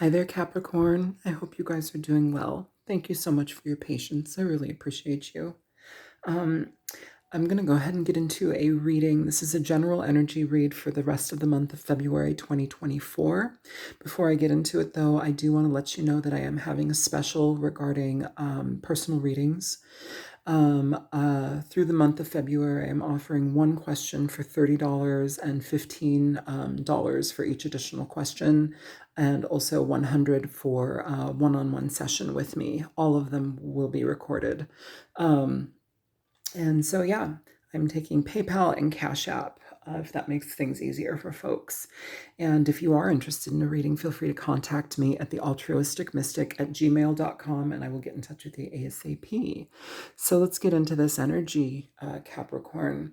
Hi there, Capricorn. I hope you guys are doing well. Thank you so much for your patience. I really appreciate you. Um, I'm going to go ahead and get into a reading. This is a general energy read for the rest of the month of February 2024. Before I get into it, though, I do want to let you know that I am having a special regarding personal readings. Through the month of February, I'm offering one question for $30 and $15 for each additional question, and also $100 for a one-on-one session with me. All of them will be recorded. And so, yeah, I'm taking PayPal and Cash App, if that makes things easier for folks. And if you are interested in a reading, feel free to contact me at thealtruisticmystic@gmail.com, and I will get in touch with you ASAP. So let's get into this energy, Capricorn.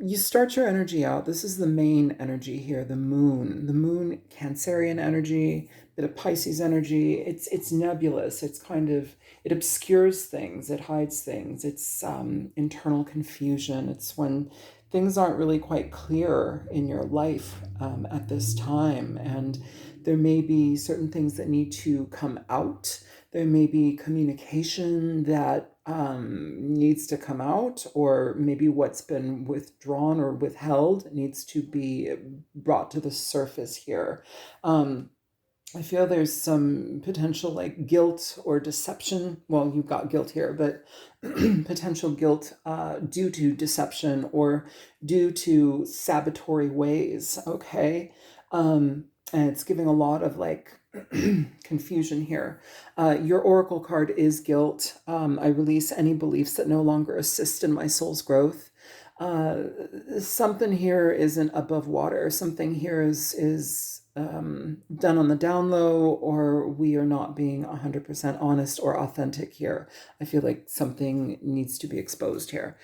You start your energy out. This is the main energy here, the moon. The moon, Cancerian energy, bit of Pisces energy. It's nebulous. It's kind of, it obscures things. It hides things. It's internal confusion. It's when things aren't really quite clear in your life at this time, and there may be certain things that need to come out. There may be communication that needs to come out, or maybe what's been withdrawn or withheld needs to be brought to the surface here. I feel there's some potential like guilt or deception. Well, you've got guilt here, but potential guilt due to deception or due to sabotatory ways, okay? And it's giving a lot of like confusion here. Your oracle card is guilt. I release any beliefs that no longer assist in my soul's growth. Something here isn't above water. Something here is done on the down low, or we are not being 100% honest or authentic here. I feel like something needs to be exposed here.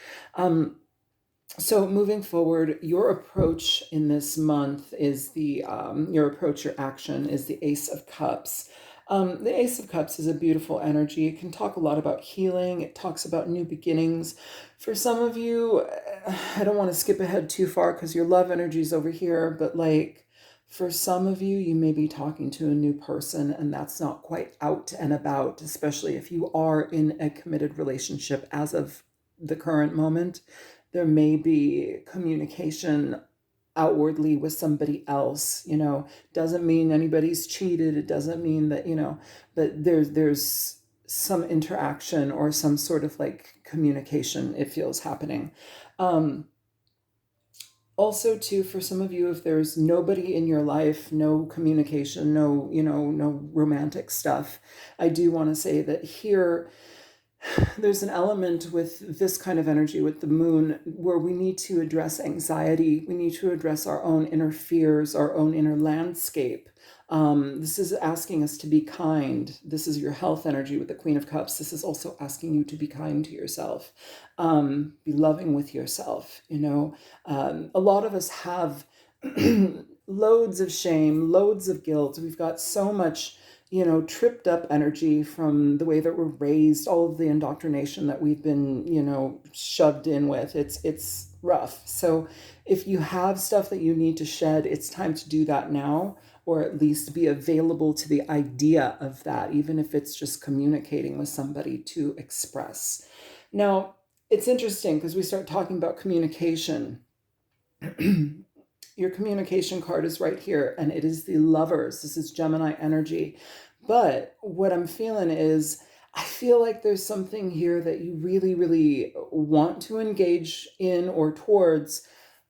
So moving forward, your approach in this month is your approach, your action is the Ace of Cups. The Ace of Cups is a beautiful energy. It can talk a lot about healing. It talks about new beginnings. For some of you, I don't want to skip ahead too far because your love energy is over here, but like for some of you, you may be talking to a new person and that's not quite out and about, especially if you are in a committed relationship as of the current moment. There may be communication outwardly with somebody else, doesn't mean anybody's cheated. It doesn't mean that, but there's some interaction or some sort of like communication, it feels happening. Also too, for some of you, if there's nobody in your life, no communication, no romantic stuff, I do want to say that here, there's an element with this kind of energy with the moon where we need to address anxiety. We need to address our own inner fears, our own inner landscape. This is asking us to be kind. This is your health energy with the Queen of Cups. This is also asking you to be kind to yourself, be loving with yourself. A lot of us have loads of shame, loads of guilt. We've got so much tripped up energy from the way that we're raised, all of the indoctrination that we've been, shoved in with. It's rough. So if you have stuff that you need to shed, it's time to do that now, or at least be available to the idea of that, even if it's just communicating with somebody to express. Now, it's interesting because we start talking about communication. Your communication card is right here, and it is the Lovers. This is Gemini energy. But what I'm feeling is, I feel like there's something here that you really, really want to engage in or towards,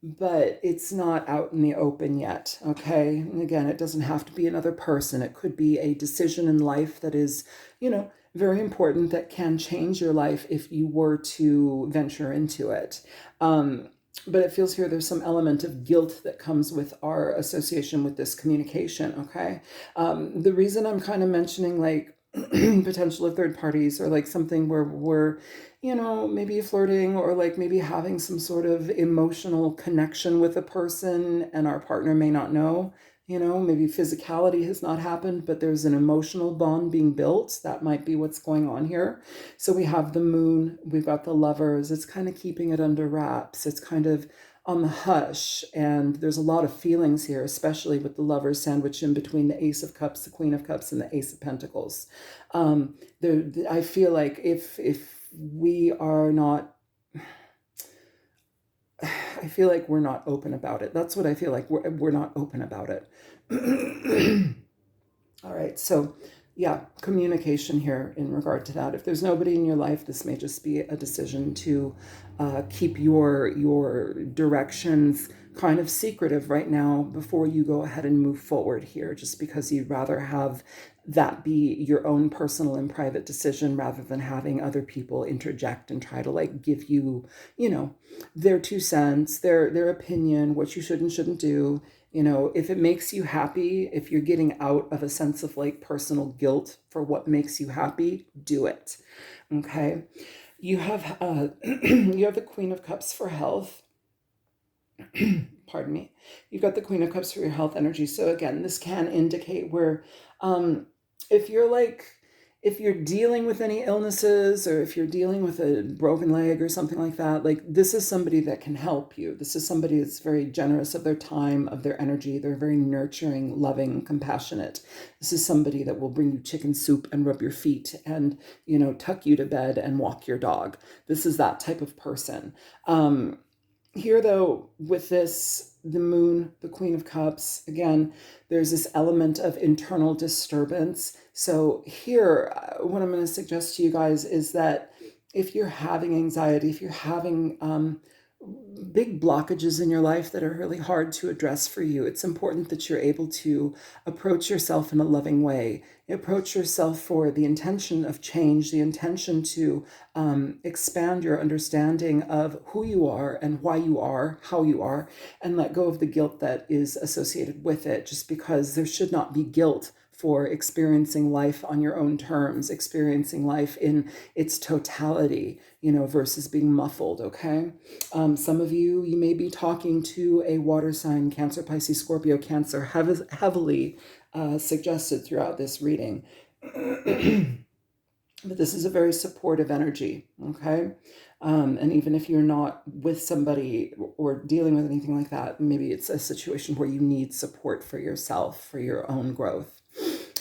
but it's not out in the open yet, okay? And again, it doesn't have to be another person. It could be a decision in life that is, very important, that can change your life if you were to venture into it. But it feels here there's some element of guilt that comes with our association with this communication, okay? The reason I'm kind of mentioning like potential of third parties, or like something where we're, maybe flirting, or like maybe having some sort of emotional connection with a person and our partner may not know, maybe physicality has not happened, but there's an emotional bond being built. That might be what's going on here. So we have the moon, we've got the Lovers. It's kind of keeping it under wraps. It's kind of on the hush, and there's a lot of feelings here, especially with the Lovers sandwich in between the Ace of Cups, the Queen of Cups, and the Ace of Pentacles. I feel like if we are not, I feel like we're not open about it. That's what I feel like. We're not open about it. All right, so yeah, communication here in regard to that. If there's nobody in your life, this may just be a decision to keep your directions kind of secretive right now before you go ahead and move forward here, just because you'd rather have that be your own personal and private decision rather than having other people interject and try to like give you, you know, their 2 cents, their opinion, what you should and shouldn't do. You know, if it makes you happy, if you're getting out of a sense of like personal guilt for what makes you happy, do it. Okay. You have you have the Queen of Cups for health. Pardon me. You've got the Queen of Cups for your health energy. So again, this can indicate where if you're like, if you're dealing with any illnesses or if you're dealing with a broken leg or something like that, like this is somebody that can help you. This is somebody that's very generous of their time, of their energy. They're very nurturing, loving, compassionate. This is somebody that will bring you chicken soup and rub your feet and, you know, tuck you to bed and walk your dog. This is that type of person. Here, though, with this, the Moon, the Queen of Cups, again, there's this element of internal disturbance. So here, what I'm going to suggest to you guys is that if you're having anxiety, if you're having big blockages in your life that are really hard to address for you, it's important that you're able to approach yourself in a loving way. Approach yourself for the intention of change, the intention to expand your understanding of who you are and why you are, how you are, and let go of the guilt that is associated with it, just because there should not be guilt for experiencing life on your own terms, experiencing life in its totality, you know, versus being muffled, okay? Some of you may be talking to a water sign, Cancer, Pisces, Scorpio, Cancer, heavily suggested throughout this reading. But this is a very supportive energy, okay? And even if you're not with somebody or dealing with anything like that, maybe it's a situation where you need support for yourself, for your own growth.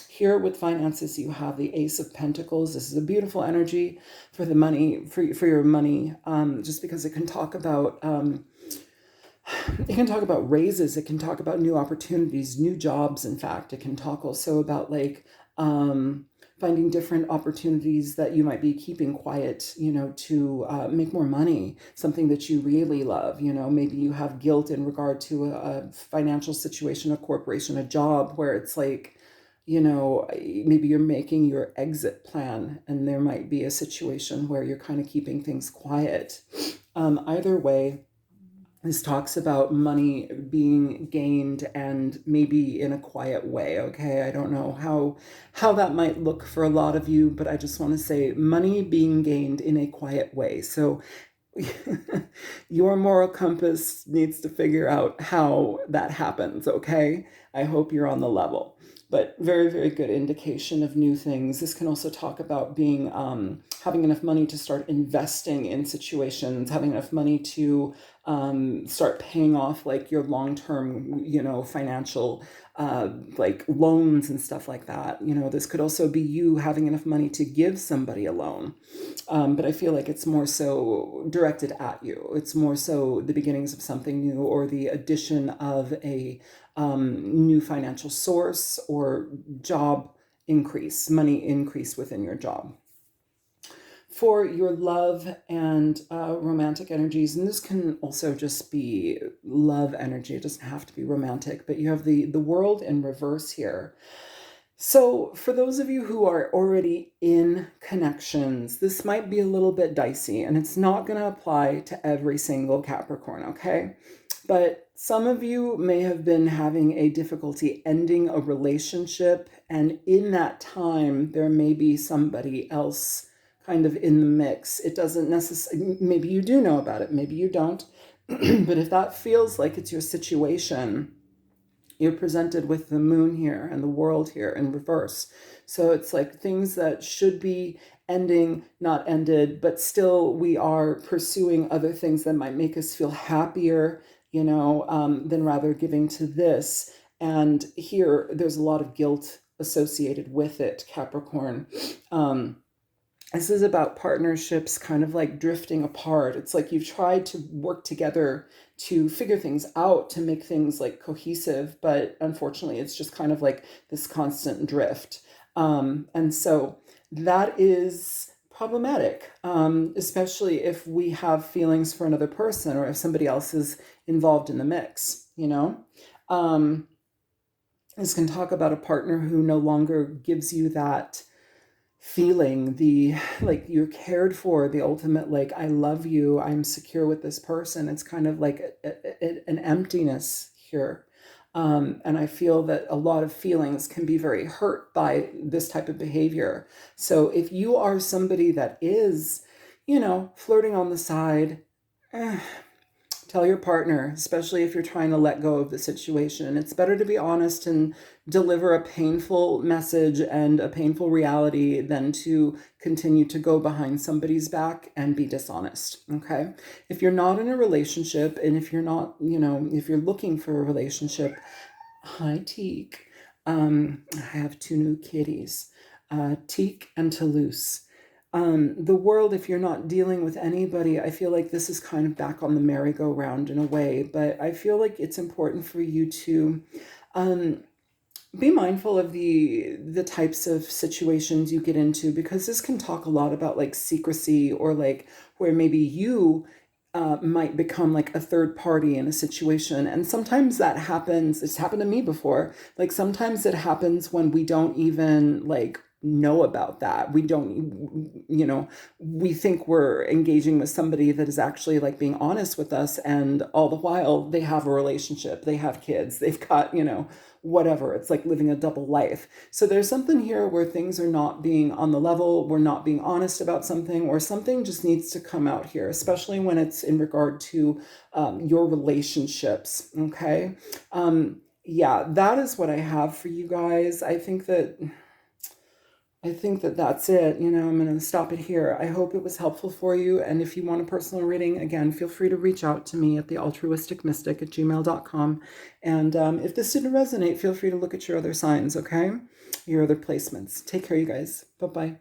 Here with finances, you have the Ace of Pentacles. This is a beautiful energy for the money, for your money, just because it can talk about raises. It can talk about new opportunities, new jobs. In fact, it can talk also about like finding different opportunities that you might be keeping quiet, you know, to make more money, something that you really love. You know, maybe you have guilt in regard to a financial situation, a corporation, a job where it's like, you know, maybe you're making your exit plan and there might be a situation where you're kind of keeping things quiet. Either way, this talks about money being gained and maybe in a quiet way, okay? I don't know how that might look for a lot of you, but I just want to say money being gained in a quiet way. So your moral compass needs to figure out how that happens, okay? I hope you're on the level. But very, very good indication of new things. This can also talk about being having enough money to start investing in situations, having enough money to start paying off like your long-term, you know, financial like loans and stuff like that. You know, this could also be you having enough money to give somebody a loan. But I feel like it's more so directed at you. It's more so the beginnings of something new or the addition of a new financial source or job increase, money increase within your job. For your love and romantic energies, and this can also just be love energy, it doesn't have to be romantic, but you have the world in reverse here. So for those of you who are already in connections, this might be a little bit dicey, and it's not going to apply to every single Capricorn, okay? But some of you may have been having a difficulty ending a relationship, and in that time, there may be somebody else kind of in the mix. It doesn't necessarily, maybe you do know about it, maybe you don't. But if that feels like it's your situation, you're presented with the moon here and the world here in reverse. So it's like things that should be ending, not ended, but still we are pursuing other things that might make us feel happier than rather giving to this. And here, there's a lot of guilt associated with it, Capricorn. This is about partnerships kind of like drifting apart. It's like you've tried to work together to figure things out, to make things like cohesive, but unfortunately, it's just kind of like this constant drift. And so that is problematic, especially if we have feelings for another person or if somebody else is involved in the mix. Um, this can talk about a partner who no longer gives you that feeling, the like you're cared for, the ultimate like I love you, I'm secure with this person. It's kind of like an emptiness here. And I feel that a lot of feelings can be very hurt by this type of behavior. So if you are somebody that is, flirting on the side, eh, tell your partner, especially if you're trying to let go of the situation. It's better to be honest and deliver a painful message and a painful reality than to continue to go behind somebody's back and be dishonest. Okay. If you're not in a relationship, and if you're not, if you're looking for a relationship, hi, Teak. I have two new kitties, Teak and Toulouse. The world, if you're not dealing with anybody, I feel like this is kind of back on the merry-go-round in a way, but I feel like it's important for you to be mindful of the types of situations you get into, because this can talk a lot about like secrecy, or like where maybe you might become like a third party in a situation. And sometimes that happens. It's happened to me before. Like sometimes it happens when we don't even like know about that. We don't, we think we're engaging with somebody that is actually like being honest with us. And all the while they have a relationship, they have kids, they've got, whatever. It's like living a double life. So there's something here where things are not being on the level, we're not being honest about something, or something just needs to come out here, especially when it's in regard to your relationships. Okay. Yeah, that is what I have for you guys. I think that that's it. I'm going to stop it here. I hope it was helpful for you. And if you want a personal reading, again, feel free to reach out to me at thealtruisticmystic@gmail.com. And if this didn't resonate, feel free to look at your other signs, okay? Your other placements. Take care, you guys. Bye-bye.